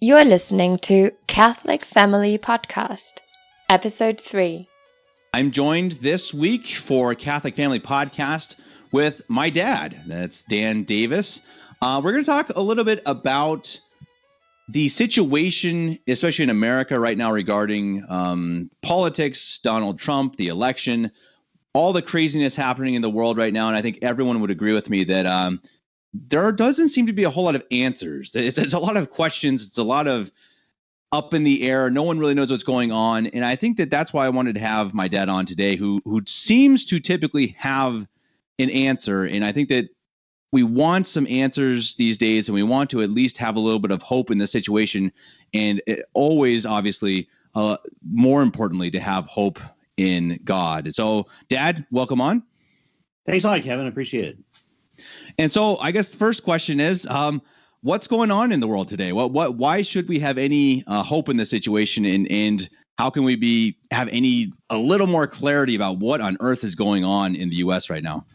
You're listening to Catholic Family Podcast, Episode 3. I'm joined this week for Catholic Family Podcast with my dad. That's Dan Davis. We're going to talk a little bit about the situation, especially in America right now, regarding politics, Donald Trump, the election, all the craziness happening in the world right now. And I think everyone would agree with me that there doesn't seem to be a whole lot of answers. It's a lot of questions. It's a lot of up in the air. No one really knows what's going on. And I think that that's why I wanted to have my dad on today, who seems to typically have an answer. And I think that we want some answers these days, and we want to at least have a little bit of hope in the situation. And always, obviously, more importantly, to have hope in God. So, Dad, welcome on. Thanks a lot, Kevin. I appreciate it. And so I guess the first question is, what's going on in the world today? Why should we have any hope in this situation? And how can we have a little more clarity about what on earth is going on in the U.S. right now?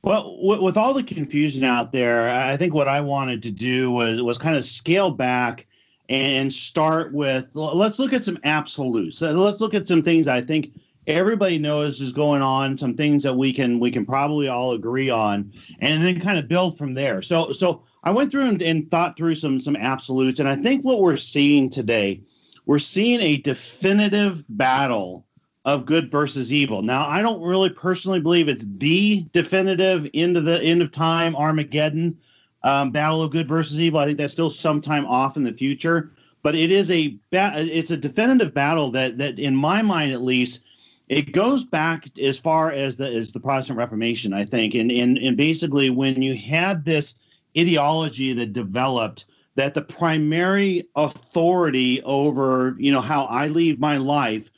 Well, with all the confusion out there, I think what I wanted to do was kind of scale back and start with, let's look at some absolutes. Let's look at some things I think everybody knows is going on, some things that we can probably all agree on, and then kind of build from there. So I went through and thought through some absolutes, and I think what we're seeing today, we're seeing a definitive battle of good versus evil. Now, I don't really personally believe it's the definitive end of time Armageddon battle of good versus evil. I think that's still sometime off in the future, but it's a definitive battle that in my mind at least, it goes back as far as the Protestant Reformation, I think, and basically when you had this ideology that developed that the primary authority over, how I lead my life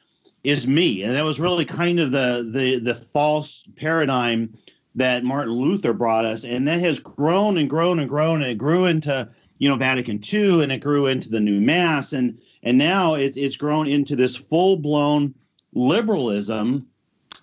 is me, and that was really kind of the false paradigm that Martin Luther brought us, and that has grown and grown and grown, and it grew into Vatican II, and it grew into the new Mass, and now it's grown into this full-blown liberalism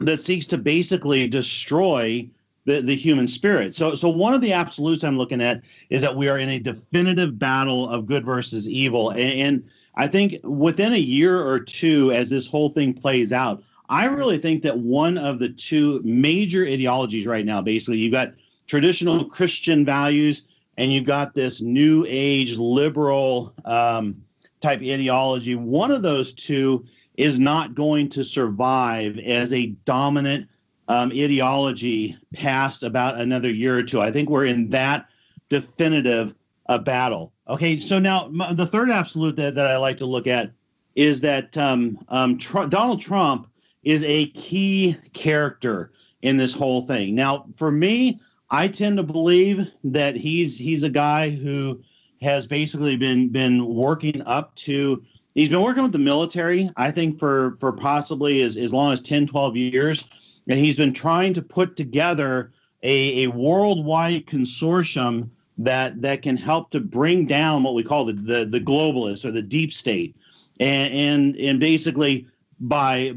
that seeks to basically destroy the human spirit. So one of the absolutes I'm looking at is that we are in a definitive battle of good versus evil. And I think within a year or two, as this whole thing plays out, I really think that one of the two major ideologies right now, basically, you've got traditional Christian values and you've got this new age liberal type ideology. One of those two is not going to survive as a dominant ideology past about another year or two. I think we're in that definitive battle. Okay, so now the third absolute that I like to look at is that Donald Trump is a key character in this whole thing. Now, for me, I tend to believe that he's a guy who has basically been working up to. He's been working with the military, I think, for possibly as long as 10, 12 years. And he's been trying to put together a worldwide consortium that can help to bring down what we call the globalists or the deep state. And basically by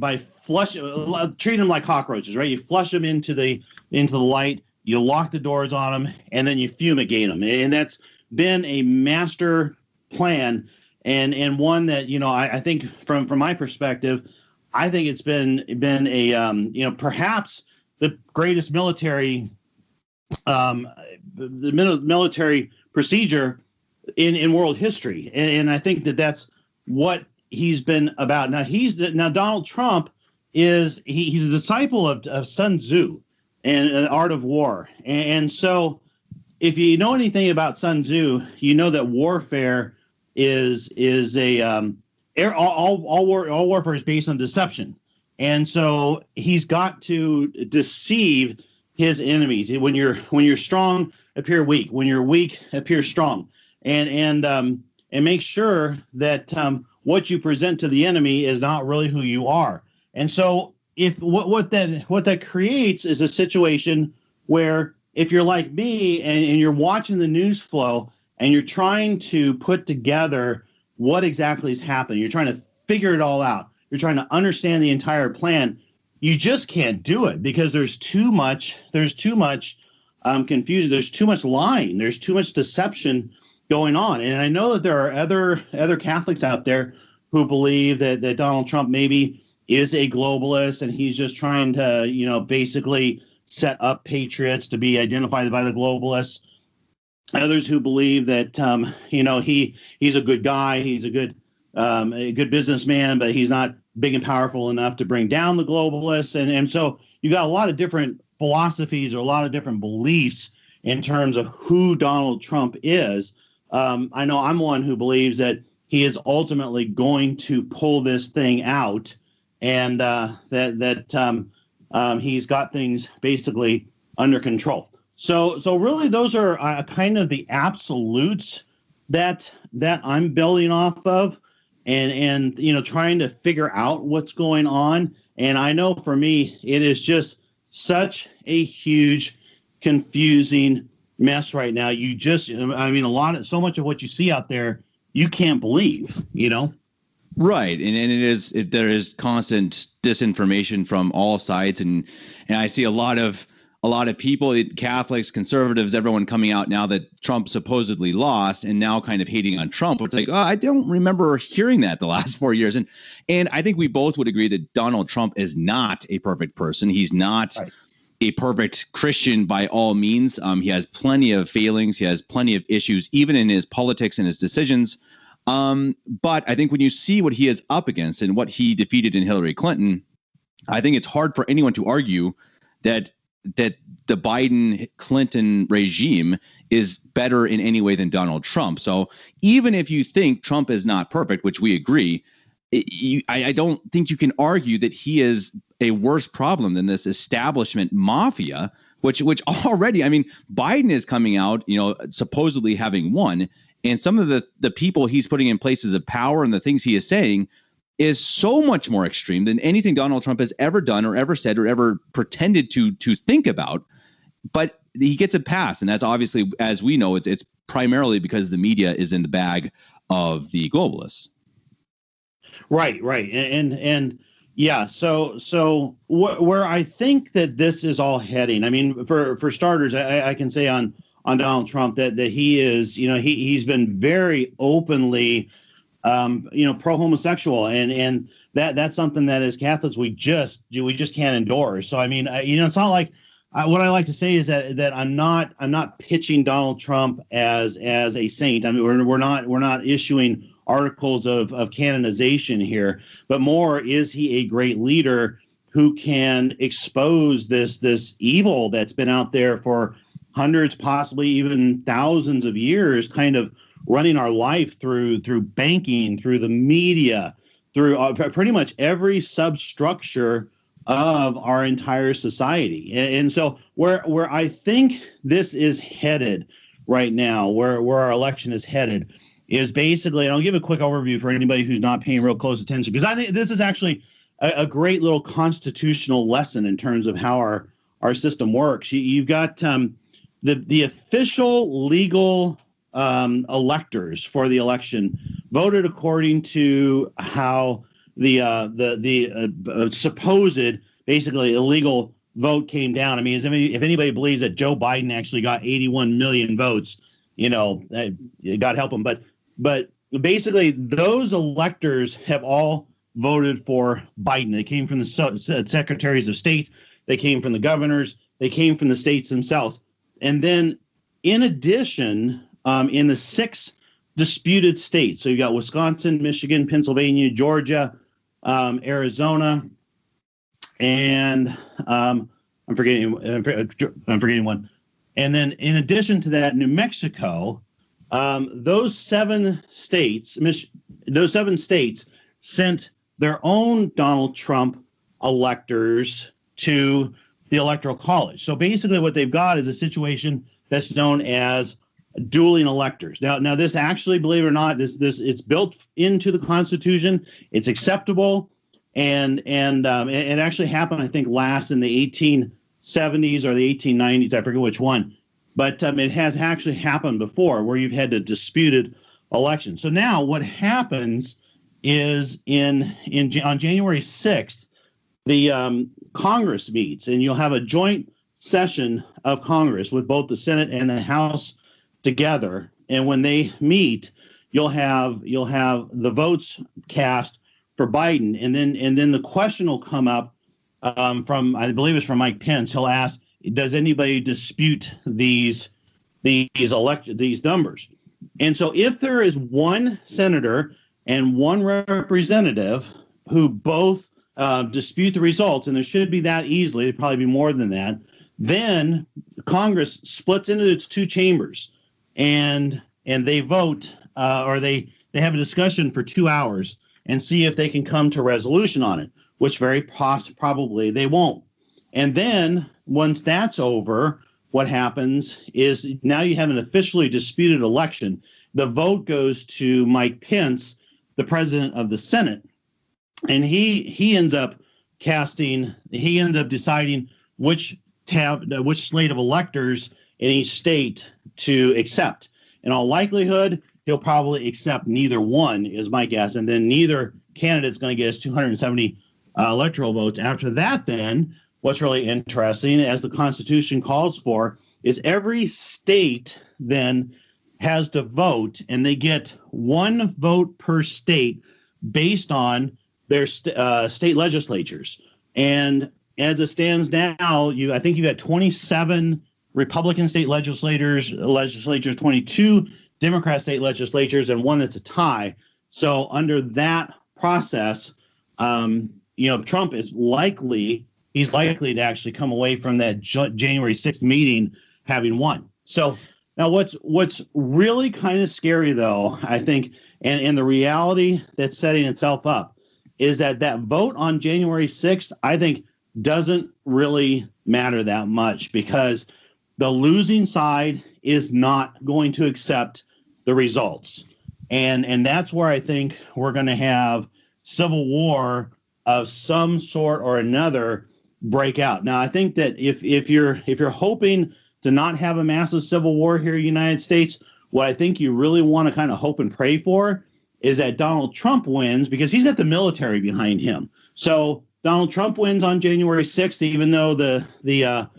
treating them like cockroaches, right? You flush them into the light, you lock the doors on them, and then you fumigate them. And that's been a master plan. And one that, I think from my perspective, I think it's been a, perhaps the greatest military military procedure in world history. And I think that's what he's been about. Now, Donald Trump he's a disciple of Sun Tzu and the art of war. And so if you know anything about Sun Tzu, you know that warfare is all warfare is based on deception, and so he's got to deceive his enemies. When you're strong, appear weak. When you're weak, appear strong, and make sure that what you present to the enemy is not really who you are. And so what that creates is a situation where if you're like me and you're watching the news flow and you're trying to put together what exactly is happening, you're trying to figure it all out, you're trying to understand the entire plan, you just can't do it because there's too much confusion, there's too much lying, there's too much deception going on. And I know that there are other Catholics out there who believe that Donald Trump maybe is a globalist and he's just trying to, basically set up patriots to be identified by the globalists. Others who believe that, he's a good guy, he's a good businessman, but he's not big and powerful enough to bring down the globalists. And so you got a lot of different philosophies or a lot of different beliefs in terms of who Donald Trump is. I know I'm one who believes that he is ultimately going to pull this thing out, and that he's got things basically under control. So really, those are kind of the absolutes that I'm building off of, and trying to figure out what's going on. And I know for me, it is just such a huge, confusing mess right now. So much of what you see out there, you can't believe, Right. And there is constant disinformation from all sides. And I see a lot of people, Catholics, conservatives, everyone coming out now that Trump supposedly lost and now kind of hating on Trump. It's like, I don't remember hearing that the last 4 years. And I think we both would agree that Donald Trump is not a perfect person. He's not a perfect Christian by all means. He has plenty of failings. He has plenty of issues, even in his politics and his decisions. But I think when you see what he is up against and what he defeated in Hillary Clinton, I think it's hard for anyone to argue that the Biden-Clinton regime is better in any way than Donald Trump. So even if you think Trump is not perfect, which we agree, I don't think you can argue that he is a worse problem than this establishment mafia, which already, Biden is coming out, supposedly having won, and some of the people he's putting in places of power and the things he is saying is so much more extreme than anything Donald Trump has ever done or ever said or ever pretended to think about. But he gets a pass, and that's obviously, as we know, it's primarily because the media is in the bag of the globalists. Right. And yeah, so where I think that this is all heading, for starters, I can say on Donald Trump that he is, he's been very openly, pro-homosexual, and that's something that as Catholics we just can't endorse. So it's not like what I like to say is that I'm not pitching Donald Trump as a saint. We're not issuing articles of canonization here, but more, is he a great leader who can expose this evil that's been out there for hundreds, possibly even thousands of years, kind of running our life through banking, through the media, through pretty much every substructure of our entire society. And so where I think this is headed right now, where our election is headed, is basically, and I'll give a quick overview for anybody who's not paying real close attention, because I think this is actually a great little constitutional lesson in terms of how our system works. You've got the official legal electors for the election voted according to how the supposed basically illegal vote came down. If anybody believes that Joe Biden actually got 81 million votes, God help him. But basically, those electors have all voted for Biden. They came from the secretaries of state. They came from the governors. They came from the states themselves. And then, in addition, in the 6 disputed states, so you got Wisconsin, Michigan, Pennsylvania, Georgia, Arizona, and I'm forgetting one. And then, in addition to that, New Mexico. Those 7 states sent their own Donald Trump electors to the Electoral College. So basically what they've got is a situation that's known as dueling electors. Now this actually, believe it or not, this it's built into the Constitution. It's acceptable, and it actually happened, I think, last in the 1870s or the 1890s. I forget which one. But it has actually happened before where you've had a disputed election. So now what happens is on January 6th, the Congress meets, and you'll have a joint session of Congress with both the Senate and the House together. and when they meet, you'll have the votes cast for Biden, and then the question will come up from, I believe it's from Mike Pence. He'll ask, does anybody dispute these numbers? And so if there is one senator and one representative who both dispute the results, and there should be that easily, it'd probably be more than that, then Congress splits into its two chambers, and they vote or they have a discussion for 2 hours and see if they can come to a resolution on it, which very probably they won't. And then once that's over, what happens is now you have an officially disputed election. The vote goes to Mike Pence, the president of the Senate, and he ends up deciding which slate of electors in each state to accept. In all likelihood, he'll probably accept neither one, is my guess, and then neither candidate's going to get his 270 electoral votes. After that, then, what's really interesting, as the Constitution calls for, is every state then has to vote, and they get one vote per state based on their state legislatures. And as it stands now, I think you've got 27 Republican state legislatures, 22 Democrat state legislatures, and one that's a tie. So under that process, Trump is likely to actually come away from that January 6th meeting having won. So now what's really kind of scary, though, I think, and the reality that's setting itself up is that vote on January 6th, I think, doesn't really matter that much, because the losing side is not going to accept the results. And that's where I think we're going to have civil war of some sort or another break out. Now, I think that if you're hoping to not have a massive civil war here in the United States, what I think you really want to kind of hope and pray for is that Donald Trump wins, because he's got the military behind him. So Donald Trump wins on January 6th, even though the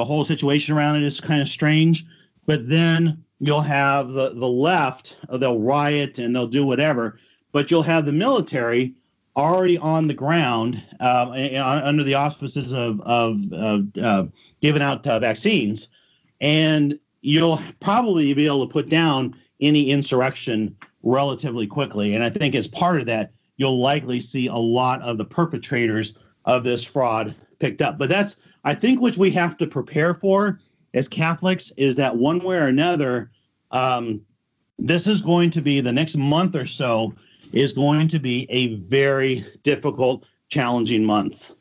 whole situation around it is kind of strange. But then you'll have the left, they'll riot and they'll do whatever, but you'll have the military already on the ground under the auspices of giving out vaccines, and you'll probably be able to put down any insurrection relatively quickly. And I think as part of that, you'll likely see a lot of the perpetrators of this fraud picked up. But that's, I think, what we have to prepare for as Catholics, is that one way or another, this is going to be, the next month or so is going to be a very difficult, challenging month.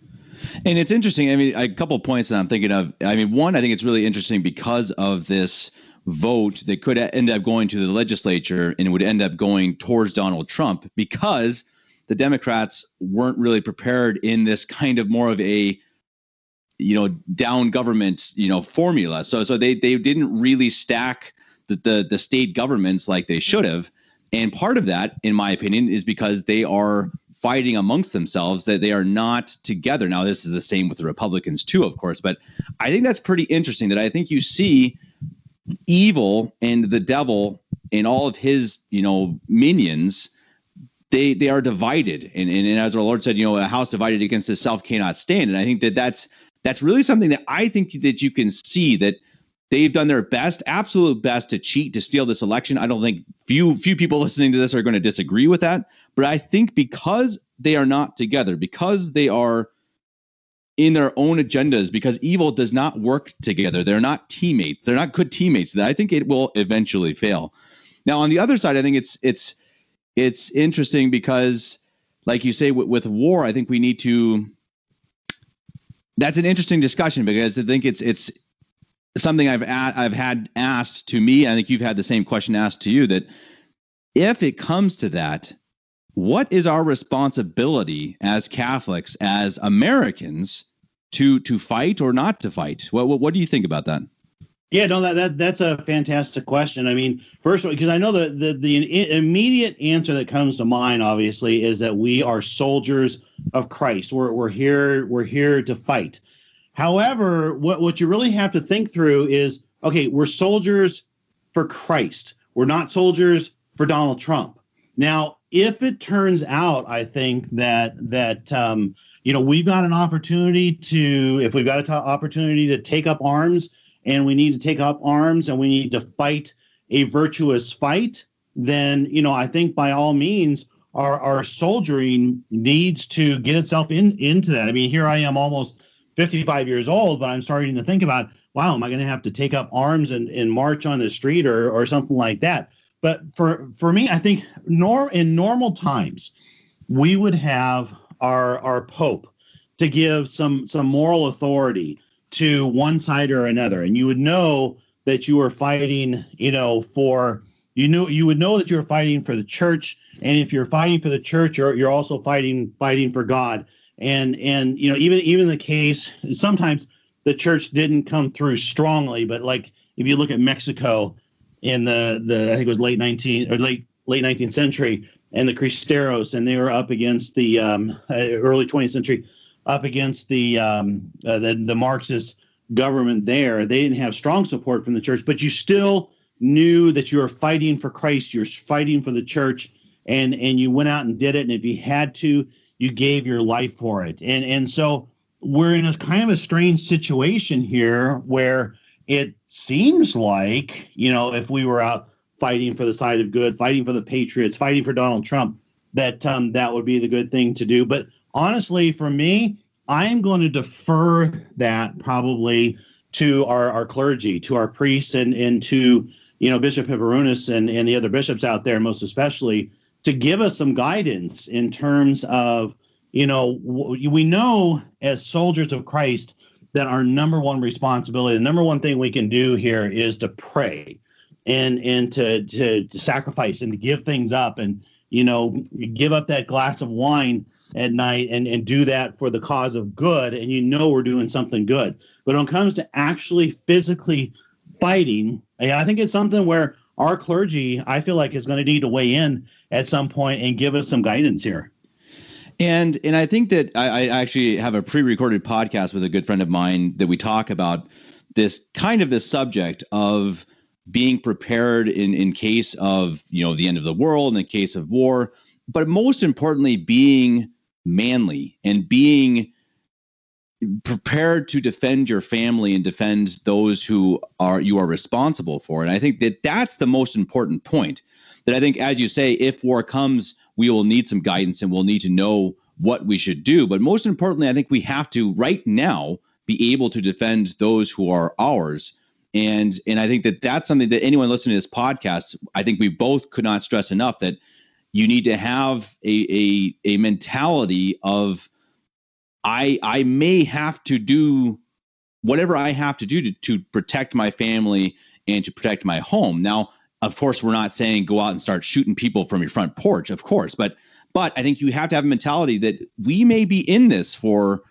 And it's interesting. I mean, a couple of points that I'm thinking of. I mean, one, I think it's really interesting because of this vote that could end up going to the legislature and it would end up going towards Donald Trump, because the Democrats weren't really prepared in this kind of more of a, down government, formula. So they didn't really stack the state governments like they should have. And part of that, in my opinion, is because they are fighting amongst themselves, that they are not together. Now, this is the same with the Republicans too, of course, but I think that's pretty interesting, that I think you see evil and the devil and all of his, minions, they are divided. And as our Lord said, a house divided against itself cannot stand. And I think that's really something that I think that you can see, that they've done their best, absolute best, to cheat, to steal this election. I don't think few people listening to this are going to disagree with that. But I think because they are not together, because they are in their own agendas, because evil does not work together, they're not teammates, they're not good teammates, that I think it will eventually fail. Now, on the other side, I think it's interesting because, like you say, with war, I think we need to. That's an interesting discussion, because I think it's something I've had asked to me. I think you've had the same question asked to you, that if it comes to that, what is our responsibility as Catholics, as Americans, to fight or not to fight? What do you think about that? Yeah, no, that's a fantastic question. I mean, first of all, because I know the immediate answer that comes to mind, obviously, is that we are soldiers of Christ. We're here to fight. However, what you really have to think through is, okay, we're soldiers for Christ. we're not soldiers for Donald Trump. Now, if it turns out, I think that we've got an opportunity if we've got an opportunity to take up arms, and we need to take up arms, and we need to fight a virtuous fight, then, I think by all means, our soldiering needs to get itself into that. I mean, here I am almost 55 years old, but I'm starting to think about, wow, am I going to have to take up arms and march on the street or something like that? But for me, I think in normal times, we would have our Pope to give some moral authority to one side or another, and you would know that you were fighting, you would know that you're fighting for the church, and if you're fighting for the church, you're also fighting for God. And even the case, sometimes the church didn't come through strongly, but like if you look at Mexico in the I think it was late 19th century, and the Cristeros, and they were up against the early 20th century, up against the Marxist government there. They didn't have strong support from the church, but you still knew that you were fighting for Christ, you're fighting for the church, and you went out and did it. And if you had to, you gave your life for it. And so we're in a kind of a strange situation here where it seems like, if we were out fighting for the side of good, fighting for the patriots, fighting for Donald Trump, that would be the good thing to do. But honestly, for me, I'm going to defer that probably to our clergy, to our priests, and to Bishop Hipperunas and the other bishops out there, most especially, to give us some guidance in terms of, we know as soldiers of Christ that our number one responsibility, the number one thing we can do here is to pray and to sacrifice and to give things up, and, give up that glass of wine at night and do that for the cause of good. And we're doing something good. But when it comes to actually physically fighting, I think it's something where our clergy, I feel like, is going to need to weigh in at some point and give us some guidance here. And I think that I actually have a pre-recorded podcast with a good friend of mine that we talk about this subject of being prepared in case of, the end of the world, in the case of war, but most importantly, being manly and being prepared to defend your family and defend those who you are responsible for. And I think that that's the most important point. That I think, as you say, if war comes, we will need some guidance and we'll need to know what we should do. But most importantly, I think we have to right now be able to defend those who are ours. And I think that that's something that anyone listening to this podcast, I think we both could not stress enough, that you need to have a mentality of, I may have to do whatever I have to do to protect my family and to protect my home. Now, of course, we're not saying go out and start shooting people from your front porch, of course, but I think you have to have a mentality that we may be in this for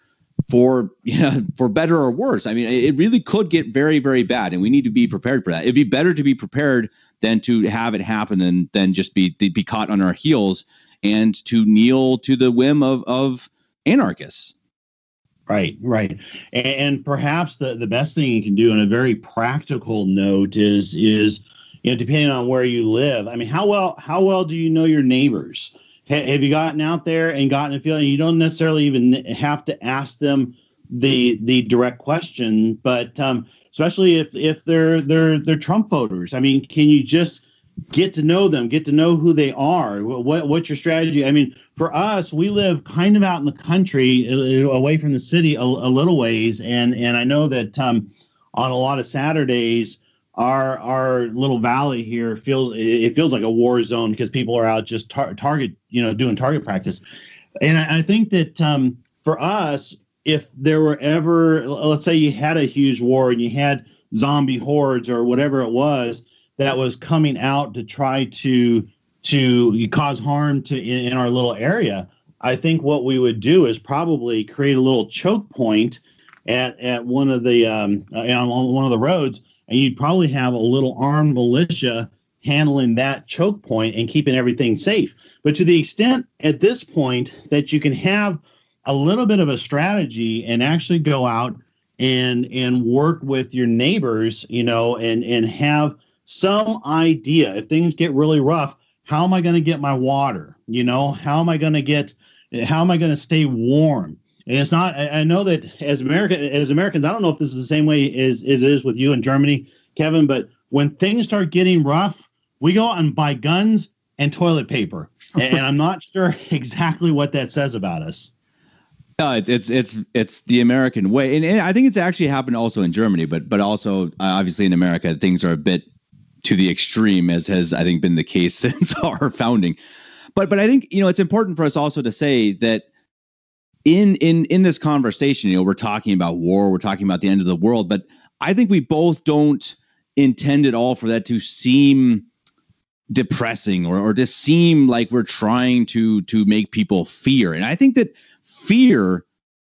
better or worse. I mean, it really could get very, very bad, and we need to be prepared for that. It'd be better to be prepared than to have it happen than just be caught on our heels and to kneel to the whim of anarchists. Right. And perhaps the best thing you can do on a very practical note is depending on where you live. I mean, how well do you know your neighbors? Have you gotten out there and gotten a feeling? You don't necessarily even have to ask them the direct question, but especially if they're Trump voters. I mean, can you just get to know them, get to know who they are? What's your strategy? I mean, for us, we live kind of out in the country, away from the city a little ways, and I know that on a lot of Saturdays, our little valley here feels like a war zone because people are out just doing target practice. And I think that for us, if there were ever, let's say you had a huge war and you had zombie hordes or whatever it was that was coming out to try to cause harm in our little area, I think what we would do is probably create a little choke point at one of the on one of the roads, and you'd probably have a little armed militia handling that choke point and keeping everything safe. But to the extent at this point that you can have a little bit of a strategy and actually go out and work with your neighbors, and have some idea. If things get really rough, how am I going to get my water? How am I going to stay warm? And it's not, I know that as Americans, I don't know if this is the same way as it is with you in Germany, Kevin, but when things start getting rough, we go out and buy guns and toilet paper. And I'm not sure exactly what that says about us. It's the American way. And I think it's actually happened also in Germany, but also obviously in America, things are a bit to the extreme, as has, I think, been the case since our founding. But I think, it's important for us also to say that in this conversation, we're talking about war, we're talking about the end of the world, but I think we both don't intend at all for that to seem depressing or to seem like we're trying to make people fear. And I think that fear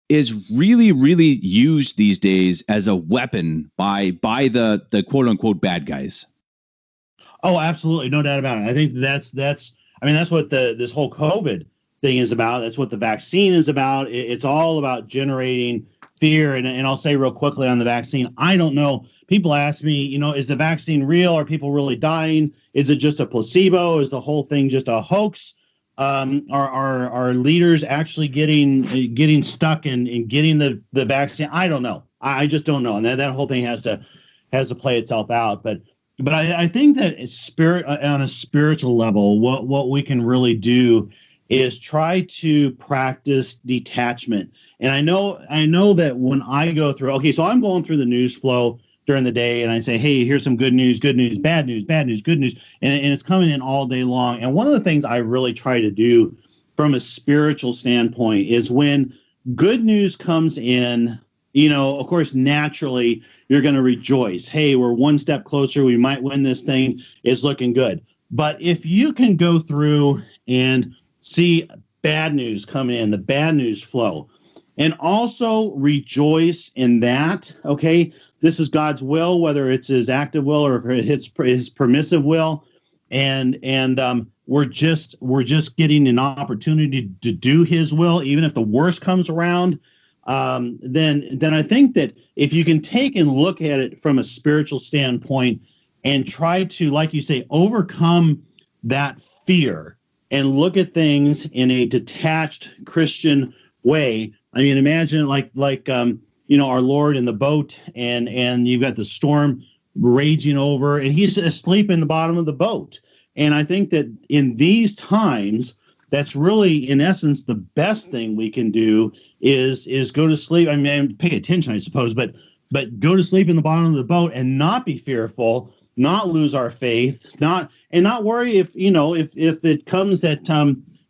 is really, really used these days as a weapon by the quote unquote bad guys. Oh, absolutely. No doubt about it. I think that's what this whole COVID thing is about. That's what the vaccine is about. It's all about generating fear. And I'll say real quickly on the vaccine, I don't know. People ask me, is the vaccine real? Are people really dying? Is it just a placebo? Is the whole thing just a hoax? Are leaders actually getting stuck in getting the vaccine? I don't know. I just don't know. And that whole thing has to play itself out. But I think that on a spiritual level, what we can really do is try to practice detachment. And I know that when I go through, so I'm going through the news flow during the day and I say, hey, here's some good news, bad news, good news. And it's coming in all day long. And one of the things I really try to do from a spiritual standpoint is when good news comes in, of course, naturally, you're going to rejoice. Hey, we're one step closer. We might win this thing. It's looking good. But if you can go through and see bad news come in, the bad news flow, and also rejoice in that, okay, this is God's will, whether it's his active will or his permissive will, and we're just getting an opportunity to do his will, even if the worst comes around. Then I think that if you can take and look at it from a spiritual standpoint and try to, like you say, overcome that fear and look at things in a detached Christian way. I mean, imagine like our Lord in the boat, and you've got the storm raging over, and he's asleep in the bottom of the boat. And I think that in these times, that's really, in essence, the best thing we can do is go to sleep. I mean, pay attention, I suppose, but go to sleep in the bottom of the boat and not be fearful, not lose our faith, not worry if it comes that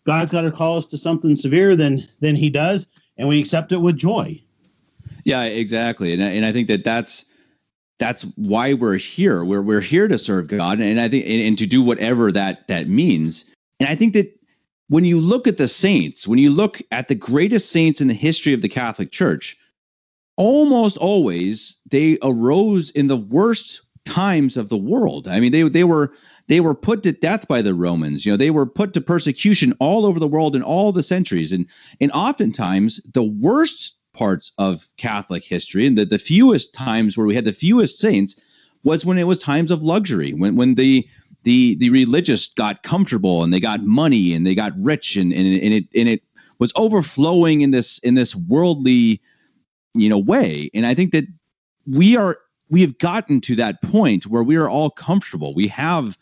God's got to call us to something severe, then he does, and we accept it with joy. Yeah, exactly. And I think that's why we're here. We're here to serve God, and I think and to do whatever that means. And I think that when you look at the saints, when you look at the greatest saints in the history of the Catholic Church, almost always they arose in the worst times of the world. I mean, they were put to death by the Romans. They were put to persecution all over the world in all the centuries, and oftentimes the worst parts of Catholic history and the fewest times where we had the fewest saints was when it was times of luxury, when the religious got comfortable and they got money and they got rich and it was overflowing in this worldly way. And I think that we have gotten to that point where we are all comfortable. We have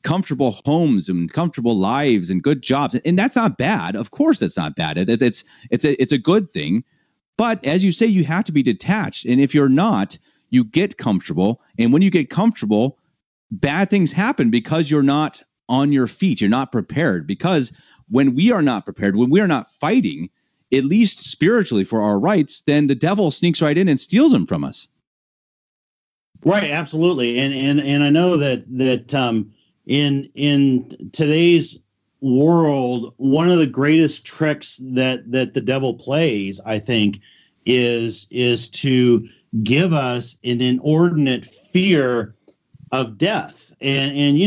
comfortable homes and comfortable lives and good jobs, and that's not bad. Of course, that's not bad. It's a good thing. But as you say, you have to be detached. And if you're not, you get comfortable. And when you get comfortable, bad things happen because you're not on your feet. You're not prepared. Because when we are not prepared, when we are not fighting, at least spiritually for our rights, then the devil sneaks right in and steals them from us. Right. Absolutely. And I know that in today's world, one of the greatest tricks that the devil plays, I think, is to give us an inordinate fear of death. And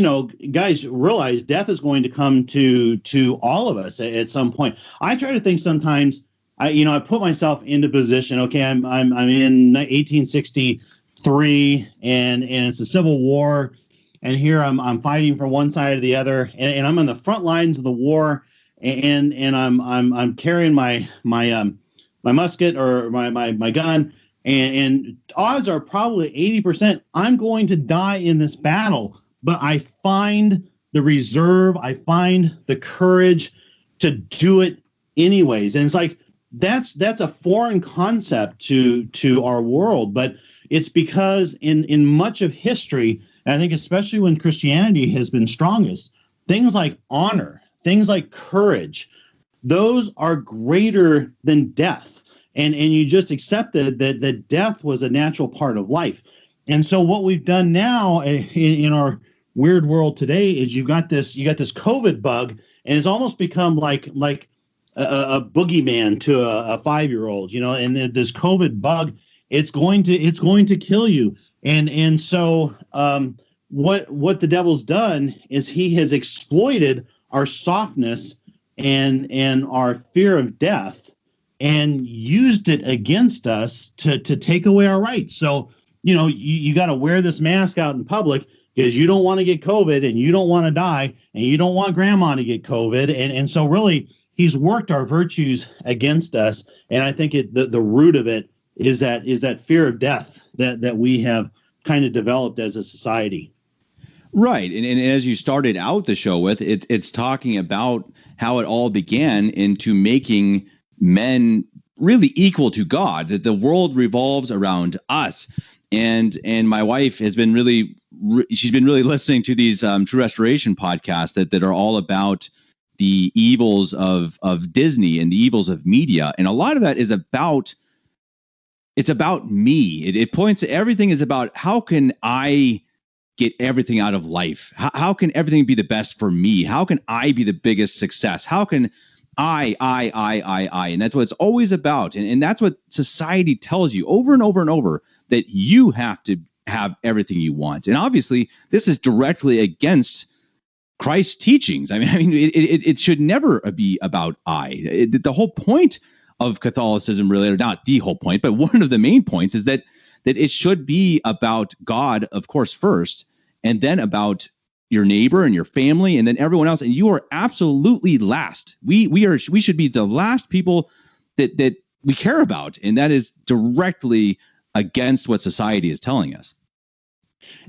guys, realize death is going to come to all of us at some point. I try to think sometimes, I put myself into position. Okay, I'm in 1863, and it's the Civil War. and here I'm fighting from one side or the other, and I'm on the front lines of the war, and I'm carrying my musket or my gun, and odds are probably 80% I'm going to die in this battle, but I find the reserve, I find the courage to do it anyways. And it's like that's a foreign concept to our world, but it's because in much of history, and I think especially when Christianity has been strongest, things like honor, things like courage, those are greater than death. And you just accepted that death was a natural part of life. And so what we've done now in our weird world today is you got this COVID bug, and it's almost become like a boogeyman to a 5-year-old, and this COVID bug, it's going to kill you. And so what the devil's done is he has exploited our softness and our fear of death and used it against us to take away our rights. So, you got to wear this mask out in public because you don't want to get COVID and you don't want to die and you don't want grandma to get COVID. And so really he's worked our virtues against us. And I think the root of it is that fear of death that we have kind of developed as a society. Right. And as you started out the show with, it's talking about how it all began into making men really equal to God, that the world revolves around us. And my wife has been she's been really listening to these True Restoration podcasts that are all about the evils of Disney and the evils of media. And a lot of that is about me. It points to everything is about how can I get everything out of life? How can everything be the best for me? How can I be the biggest success? How can I? And that's what it's always about. And that's what society tells you over and over and over, that you have to have everything you want. And obviously, this is directly against Christ's teachings. I mean, it should never be about I. The whole point of Catholicism, really, or not the whole point, but one of the main points is that it should be about God, of course, first, and then about your neighbor and your family, and then everyone else. And you are absolutely last. We should be the last people that we care about, and that is directly against what society is telling us.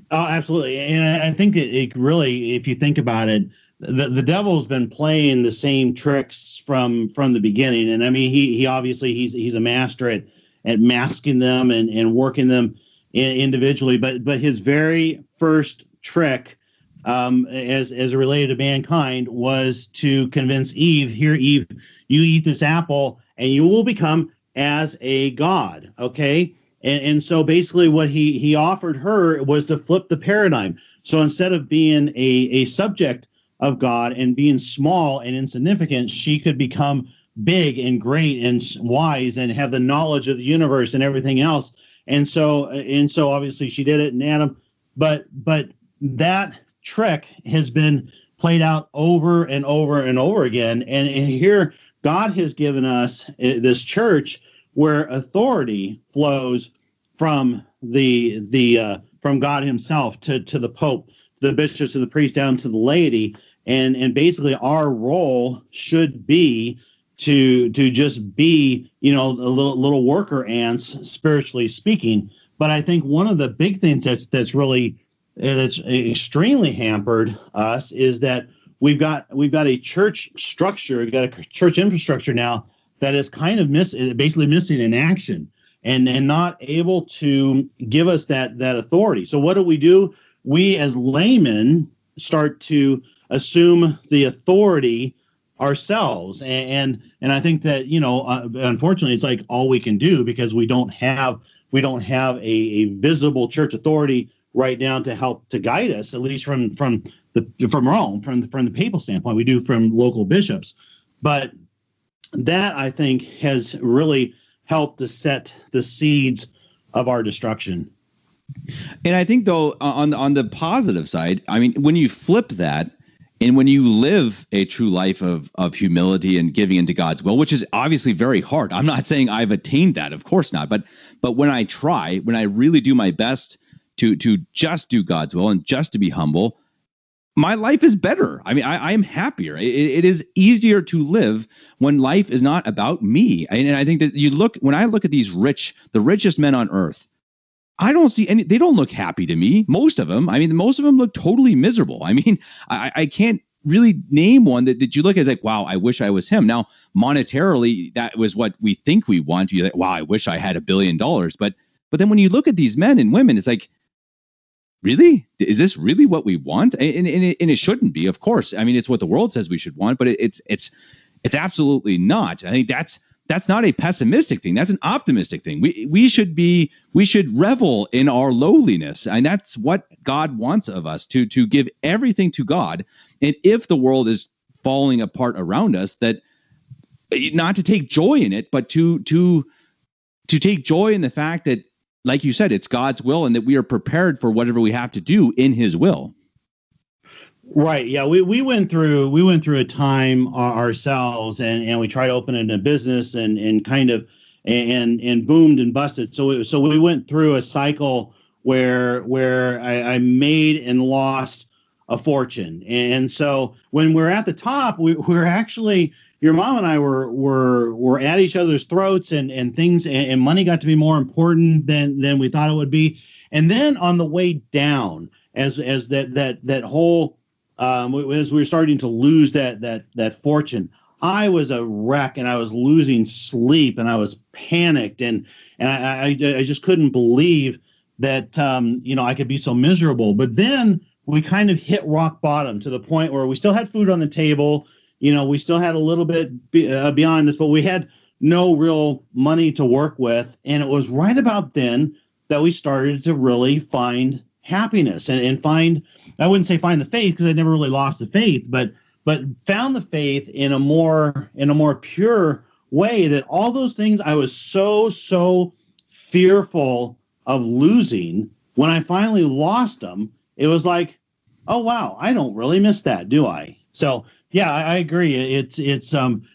Oh, absolutely. And I think it really, if you think about it, the devil's been playing the same tricks from the beginning. And I mean, he obviously he's a master at masking them and working them individually. But his very first trick, as related to mankind, was to convince Eve, here, Eve, you eat this apple and you will become as a god. Okay. And so basically what he offered her was to flip the paradigm. So instead of being a subject of God and being small and insignificant, she could become big and great and wise and have the knowledge of the universe and everything else. And so obviously she did it in Adam, but that trick has been played out over and over and over again. And here God has given us this church where authority flows from from God himself to the Pope, the bishops, to the priest, down to the laity. And basically our role should be to just be, a little worker ants, spiritually speaking. But I think one of the big things that's extremely hampered us is that we've got a church structure, we've got a church infrastructure now that is kind of basically missing in action and not able to give us that authority. So what do? We as laymen start to assume the authority ourselves. And I think that, unfortunately, it's like all we can do, because we don't have a visible church authority right now to help to guide us, at least from Rome, from the papal standpoint. We do from local bishops. But that, I think, has really helped to set the seeds of our destruction. And I think, though, on the positive side, I mean, when you flip that, and when you live a true life of humility and giving into God's will, which is obviously very hard. I'm not saying I've attained that, of course not. But when I really do my best to just do God's will and just to be humble, my life is better. I mean, I am happier. It is easier to live when life is not about me. And I think that when I look at the richest men on earth, I don't see they don't look happy to me. Most of them look totally miserable. I mean, I can't really name one that you look at as like, wow, I wish I was him. Now, monetarily, that was what we think we want. You're like, wow, I wish I had $1 billion. But then when you look at these men and women, it's like, really? Is this really what we want? And it shouldn't be, of course. I mean, it's what the world says we should want, but it's absolutely not. I think that's not a pessimistic thing. That's an optimistic thing. We should revel in our lowliness, and that's what God wants of us, to give everything to God. And if the world is falling apart around us, that not to take joy in it, but to take joy in the fact that, like you said, it's God's will, and that we are prepared for whatever we have to do in His will. Right. Yeah. We went through a time ourselves, and we tried opening a business and kind of and boomed and busted. So we went through a cycle where I made and lost a fortune. And so when we're at the top, we're actually, your mom and I were at each other's throats, and things, and money got to be more important than we thought it would be. And then on the way down, as that whole as we were starting to lose that fortune, I was a wreck, and I was losing sleep, and I was panicked, and I just couldn't believe that I could be so miserable. But then we kind of hit rock bottom, to the point where we still had food on the table. We still had a little bit beyond this, but we had no real money to work with. And it was right about then that we started to really find happiness and find, I wouldn't say find the faith, because I never really lost the faith, but found the faith in a more pure way, that all those things I was so fearful of losing, when I finally lost them, it was like, oh wow, I don't really miss that, do I? So yeah, I agree.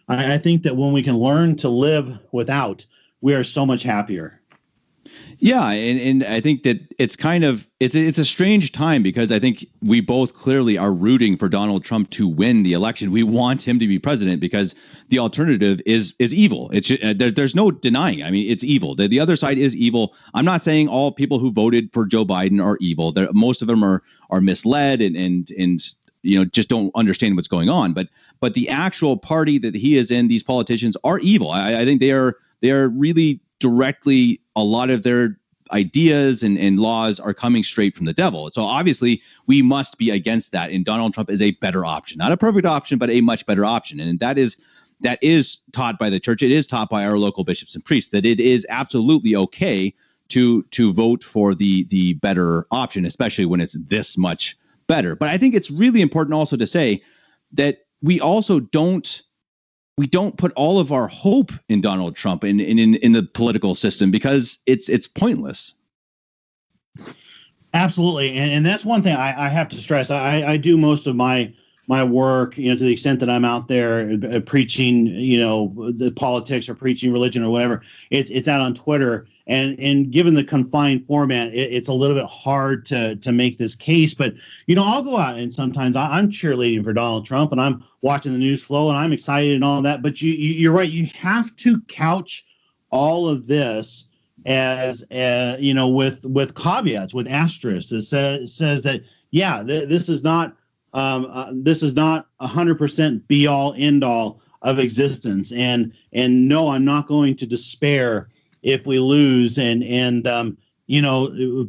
I think that when we can learn to live without, we are so much happier. Yeah, and I think that it's a strange time, because I think we both clearly are rooting for Donald Trump to win the election. We want him to be president, because the alternative is evil. There's no denying. I mean, it's evil. The other side is evil. I'm not saying all people who voted for Joe Biden are evil. Most of them are misled and just don't understand what's going on. But the actual party that he is in, these politicians are evil. I think they are really directly, a lot of their ideas and laws are coming straight from the devil. So obviously we must be against that. And Donald Trump is a better option, not a perfect option, but a much better option. And that is taught by the church. It is taught by our local bishops and priests, that it is absolutely okay to vote for the better option, especially when it's this much better. But I think it's really important also to say that we also don't put all of our hope in Donald Trump in the political system, because it's pointless. Absolutely. And that's one thing I have to stress. I do most of my work, to the extent that I'm out there preaching, the politics or preaching religion or whatever, it's out on Twitter. And given the confined format, it's a little bit hard to make this case. But, I'll go out, and sometimes I'm cheerleading for Donald Trump, and I'm watching the news flow, and I'm excited and all that. But you're right. You have to couch all of this as, with caveats, with asterisks. It says that, yeah, this is not 100% be all end all of existence. And no, I'm not going to despair if we lose, and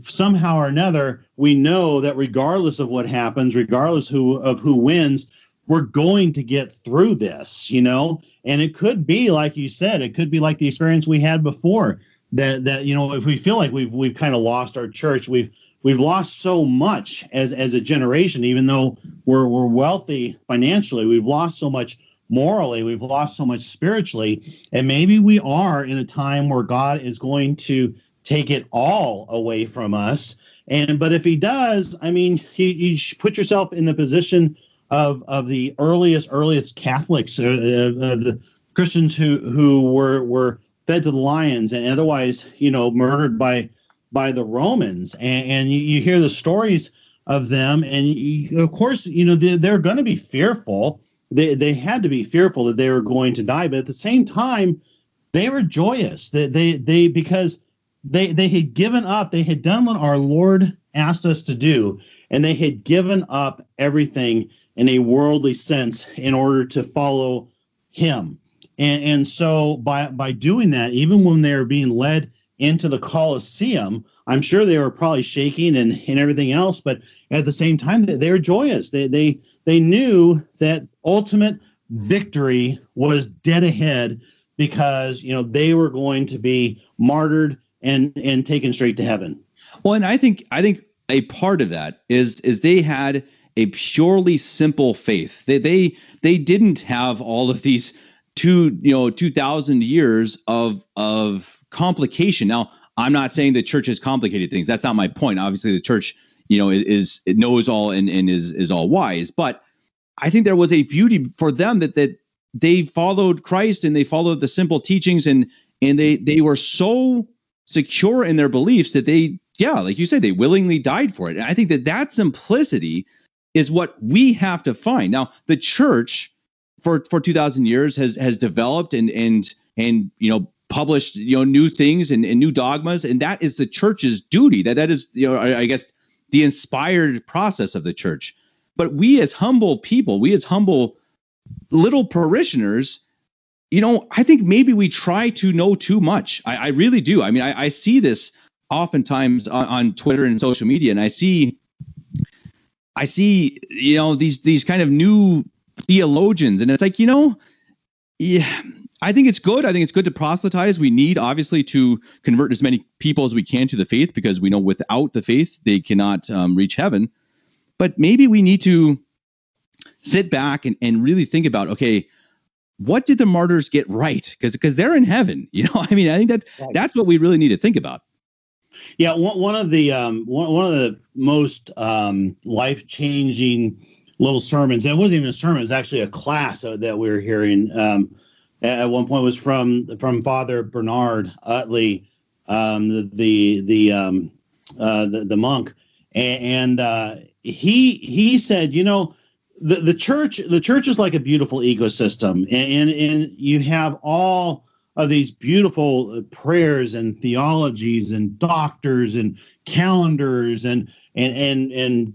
somehow or another, we know that regardless of what happens, regardless of who wins, we're going to get through this, and it could be, like you said, it could be like the experience we had before, that if we feel like we've kind of lost our church, we've lost so much as a generation, even though we're wealthy financially, we've lost so much morally, we've lost so much spiritually, and maybe we are in a time where God is going to take it all away from us. But if he does, I mean, you put yourself in the position of the earliest Catholics, the Christians who were fed to the lions and otherwise, murdered by by the Romans, and you hear the stories of them, and of course, they're going to be fearful. They had to be fearful that they were going to die, but at the same time, they were joyous. Because they had given up. They had done what our Lord asked us to do, and they had given up everything in a worldly sense in order to follow Him. And so by doing that, even when they were being led into the Colosseum, I'm sure they were probably shaking and everything else, but at the same time, they were joyous. They knew that ultimate victory was dead ahead, because they were going to be martyred and taken straight to heaven. Well, and I think a part of that is they had a purely simple faith. They didn't have all of these 2,000 years of complication. Now, I'm not saying the church has complicated things. That's not my point. Obviously, the church, it knows all and is all wise. But I think there was a beauty for them that they followed Christ and they followed the simple teachings, and they were so secure in their beliefs that like you said, they willingly died for it. And I think that simplicity is what we have to find. Now, the church for 2,000 years has developed and published new things and new dogmas, and that is the church's duty. That is I guess the inspired process of the church. But we as humble people, we as humble little parishioners, I think maybe we try to know too much. I really do. I mean, I see this oftentimes on Twitter and social media, and I see these kind of new theologians, and it's like, yeah, I think it's good. I think it's good to proselytize. We need, obviously, to convert as many people as we can to the faith, because we know without the faith, they cannot reach heaven. But maybe we need to sit back and really think about, okay, what did the martyrs get right? Because they're in heaven. I think that's what we really need to think about. Yeah, one of the most life-changing little sermons. It wasn't even a sermon; it was actually a class that we were hearing. At one point, was from Father Bernard Utley, the monk, and he said, the church is like a beautiful ecosystem, and you have all of these beautiful prayers and theologies and doctors and calendars and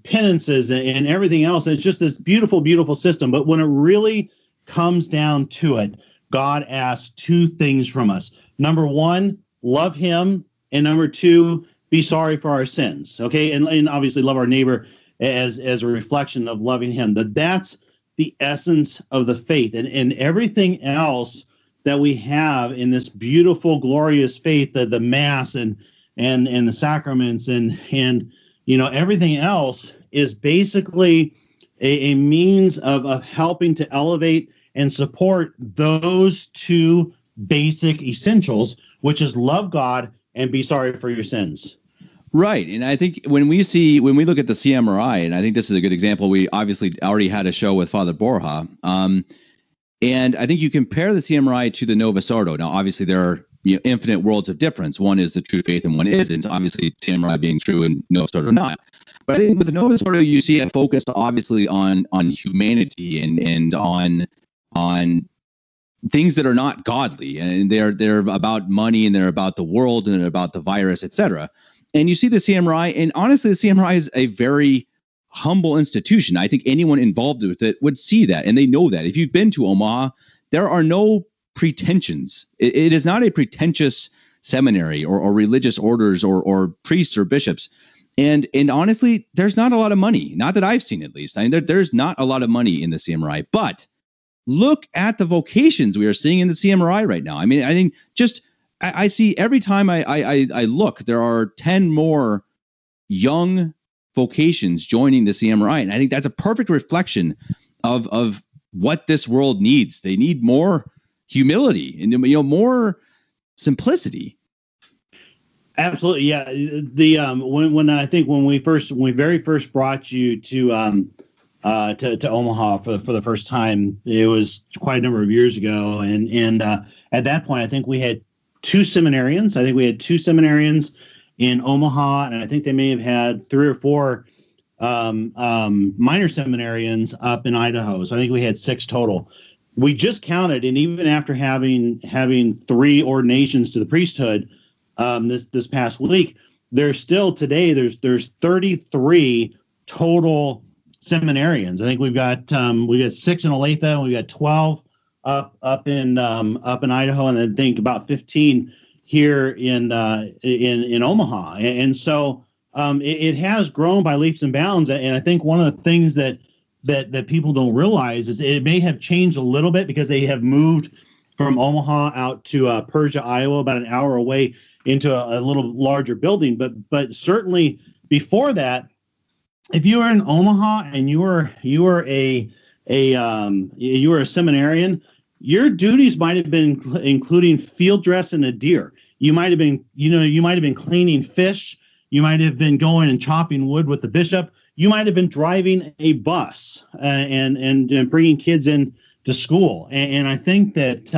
penances and everything else. It's just this beautiful, beautiful system. But when it really comes down to it, God asks two things from us. Number one, love Him, and number two, be sorry for our sins. Okay, and obviously love our neighbor as a reflection of loving Him. That's the essence of the faith, and everything else that we have in this beautiful, glorious faith, the Mass and the sacraments and everything else is basically a means of helping to elevate and support those two basic essentials, which is love God and be sorry for your sins. Right. And I think when we look at the CMRI, and I think this is a good example, we obviously already had a show with Father Borja. And I think you compare the CMRI to the Novus Ordo. Now, obviously, there are infinite worlds of difference. One is the true faith and one isn't. Obviously, CMRI being true and Novus Ordo not. But I think with the Novus Ordo, you see a focus obviously on humanity and on things that are not godly. And they're about money, and they're about the world, and they're about the virus, etc. And you see the CMRI, and honestly, the CMRI is a very humble institution. I think anyone involved with it would see that, and they know that. If you've been to Omaha, there are no pretensions. It is not a pretentious seminary or religious orders or priests or bishops. And honestly, there's not a lot of money. Not that I've seen, at least. I mean, there's not a lot of money in the CMRI. But look at the vocations we are seeing in the CMRI right now. I mean, I think I see every time I look, there are 10 more young vocations joining the CMRI. And I think that's a perfect reflection of what this world needs. They need more humility and more simplicity. Absolutely, yeah. The when I think when we very first brought you to Omaha for the first time, it was quite a number of years ago, and at that point, I think we had two seminarians. in Omaha, and I think they may have had 3 or 4 minor seminarians up in Idaho. So I think we had 6 total. We just counted, and even after having 3 ordinations to the priesthood this past week, there's still today there's 33 total seminarians. I think we've got 6 in Olathe, and we've got 12 up in Idaho, and I think about 15 here in Omaha. And so it has grown by leaps and bounds. And I think one of the things that people don't realize is it may have changed a little bit because they have moved from Omaha out to Persia, Iowa, about an hour away, into a little larger building. But certainly before that, if you were in Omaha and you were a seminarian, your duties might have been including field dress and a deer. You might have been cleaning fish. You might have been going and chopping wood with the bishop. You might have been driving a bus and bringing kids in to school. And I think that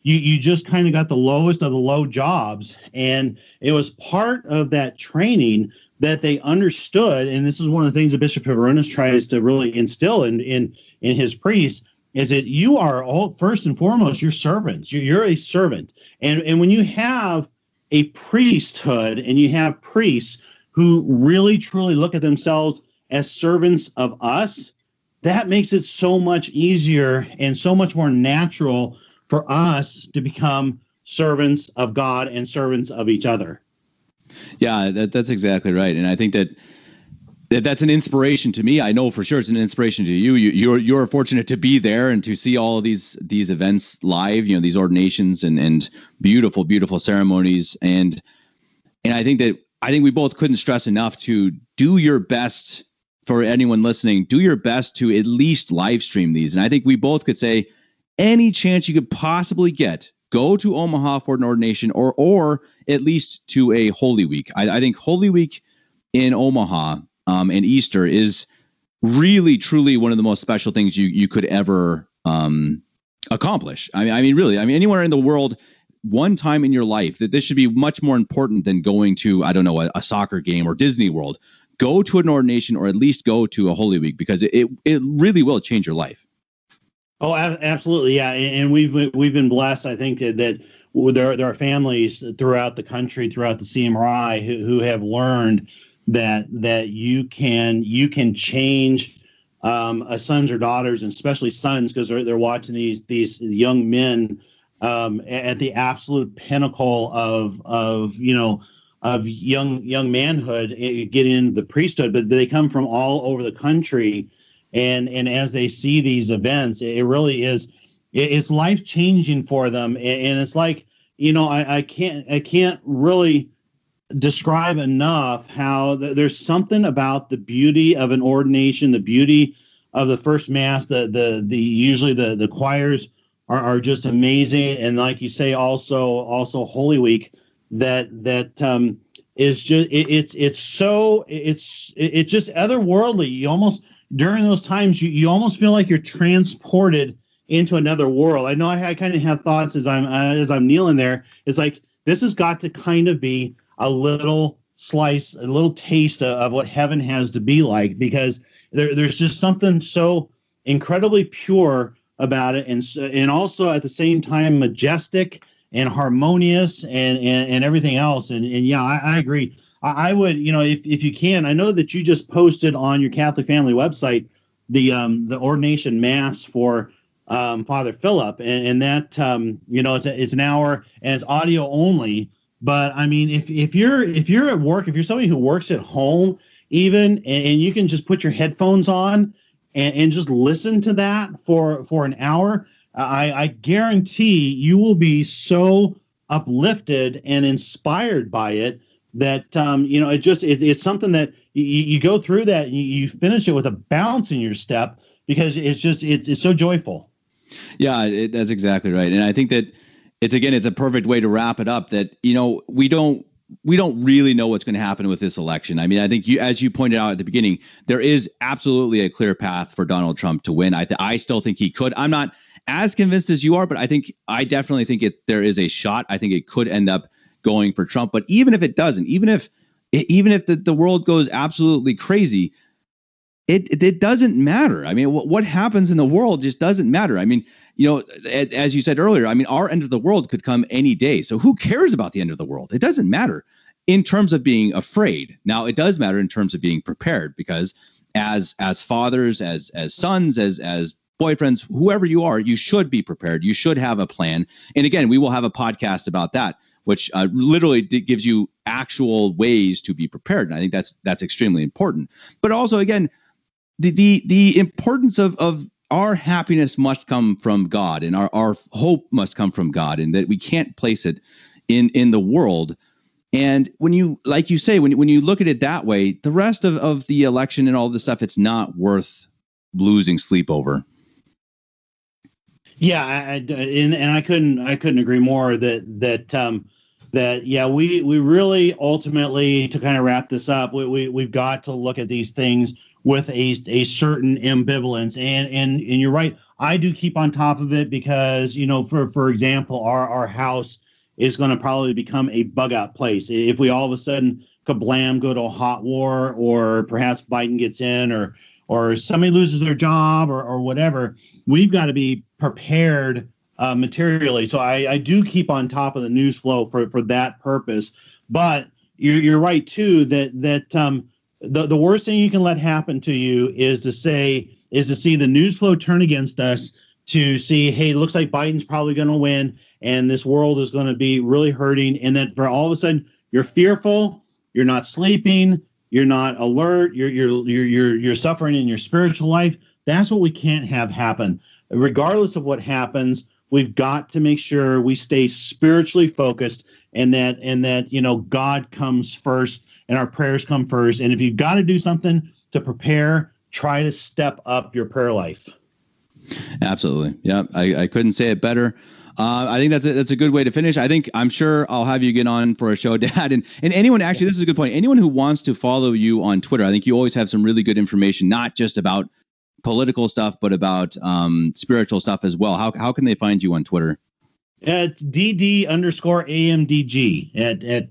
you just kind of got the lowest of the low jobs. And it was part of that training that they understood. And this is one of the things that Bishop Hiveronis tries to really instill in his priests, is that you are all, first and foremost, you're servants. You're a servant. And when you have a priesthood and you have priests who really truly look at themselves as servants of us, that makes it so much easier and so much more natural for us to become servants of God and servants of each other. Yeah, that's exactly right. And I think that's an inspiration to me. I know for sure it's an inspiration to you. You're fortunate to be there and to see all of these events live, these ordinations and beautiful ceremonies. And I think we both couldn't stress enough to do your best. For anyone listening, do your best to at least live stream these. And I think we both could say, any chance you could possibly get, go to Omaha for an ordination or at least to a Holy Week. I think Holy Week in Omaha and Easter is really, truly one of the most special things you could ever accomplish. I mean, really, anywhere in the world, one time in your life, that this should be much more important than going to, I don't know, a soccer game or Disney World. Go to an ordination or at least go to a Holy Week, because it really will change your life. Oh, absolutely. Yeah. And we've been blessed. I think that there are families throughout the country, throughout the CMRI who have learned that you can change a sons or daughters, and especially sons, because they're watching these young men at the absolute pinnacle of young manhood, get into the priesthood, but they come from all over the country. And as they see these events, it really is, it's life changing for them. And it's like, I can't really describe enough how there's something about the beauty of an ordination, the beauty of the first mass, usually the choirs are just amazing. And like you say, also Holy Week, that is just it's just otherworldly. You almost, during those times, you almost feel like you're transported into another world. I know I kind of have thoughts as I'm kneeling there. It's like, this has got to kind of be a little slice, a little taste of what heaven has to be like, because there's just something so incredibly pure about it, and also at the same time majestic and harmonious and everything else. And yeah, I agree. I would, if you can, I know that you just posted on your Catholic Family website the ordination mass for Father Philip, and that it's an hour and it's audio only. But I mean, if you're at work, if you're somebody who works at home, even, and you can just put your headphones on and just listen to that for an hour, I guarantee you will be so uplifted and inspired by it that it's something that you go through that and you finish it with a bounce in your step, because it's so joyful. Yeah, that's exactly right. And I think that it's a perfect way to wrap it up, that we don't really know what's going to happen with this election. I mean, I think as you pointed out at the beginning, there is absolutely a clear path for Donald Trump to win. I still think he could. I'm not as convinced as you are, but I definitely think there is a shot. I think it could end up going for Trump. But even if it doesn't, even if the world goes absolutely crazy, it doesn't matter. I mean, what happens in the world just doesn't matter. I mean, as you said earlier, I mean, our end of the world could come any day. So who cares about the end of the world? It doesn't matter in terms of being afraid. Now, it does matter in terms of being prepared, because as fathers, as sons, as boyfriends, whoever you are, you should be prepared. You should have a plan. And again, we will have a podcast about that, which literally gives you actual ways to be prepared. And I think that's extremely important. But also, again, the importance of our happiness must come from God, and our hope must come from God, and that we can't place it in the world. And when you, like you say, when you look at it that way, the rest of the election and all this stuff, it's not worth losing sleep over. Yeah, and I couldn't agree more that yeah, we really ultimately, to kind of wrap this up, we've got to look at these things with a certain ambivalence, and you're right. I do keep on top of it because, for example, our house is going to probably become a bug out place if we all of a sudden kablam go to a hot war, or perhaps Biden gets in, or somebody loses their job, or whatever. We've got to be prepared materially. So I do keep on top of the news flow for that purpose. But you're right too that the worst thing you can let happen to you is to see the news flow turn against us, to see, hey, it looks like Biden's probably going to win, and this world is going to be really hurting, and that for all of a sudden you're fearful, you're not sleeping, you're not alert, you're suffering in your spiritual life. That's what we can't have happen. Regardless of what happens, we've got to make sure we stay spiritually focused, and that God comes first, and our prayers come first. And if you've got to do something to prepare, try to step up your prayer life. Absolutely. Yeah, I couldn't say it better. I think that's a good way to finish. I'm sure I'll have you get on for a show, Dad. And anyone, actually, this is a good point. Anyone who wants to follow you on Twitter, I think you always have some really good information, not just about political stuff, but about spiritual stuff as well. How can they find you on Twitter? It's DD_AMDG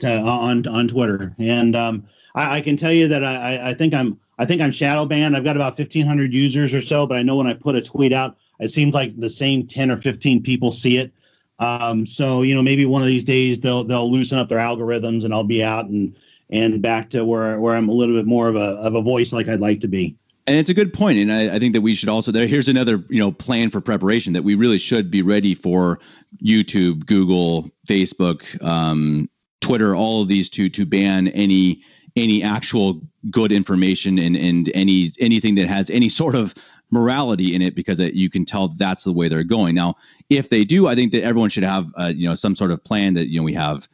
on Twitter. And I can tell you that I think I'm shadow banned. I've got about 1,500 users or so, but I know when I put a tweet out, it seems like the same 10 or 15 people see it. So maybe one of these days they'll loosen up their algorithms, and I'll be out and back to where I'm a little bit more of a voice like I'd like to be. And it's a good point. And I think that we should also, here's another, plan for preparation, that we really should be ready for YouTube, Google, Facebook, Twitter, all of these to ban any actual good information and anything that has any sort of morality in it, because you can tell that's the way they're going. Now, if they do, I think that everyone should have, some sort of plan that, we have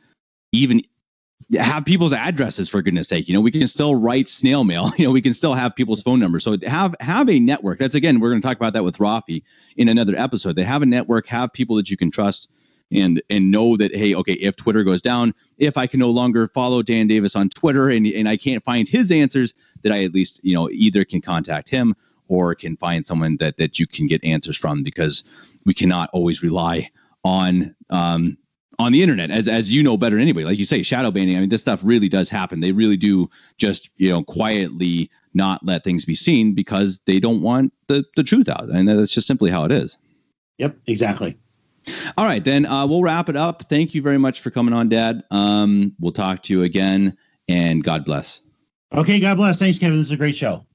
people's addresses, for goodness sake. We can still write snail mail. We can still have people's phone numbers. So have a network. That's, again, we're going to talk about that with Rafi in another episode. They have a network, have people that you can trust, and know that, hey, okay, if Twitter goes down, if I can no longer follow Dan Davis on Twitter and I can't find his answers, that I at least, either can contact him or can find someone that you can get answers from, because we cannot always rely on the internet, as you know better than anybody. Like you say, shadow banning, I mean, this stuff really does happen. They really do just, quietly not let things be seen because they don't want the truth out. And that's just simply how it is. Yep, exactly. All right, then we'll wrap it up. Thank you very much for coming on, Dad. We'll talk to you again, and God bless. Okay, God bless. Thanks, Kevin. This is a great show.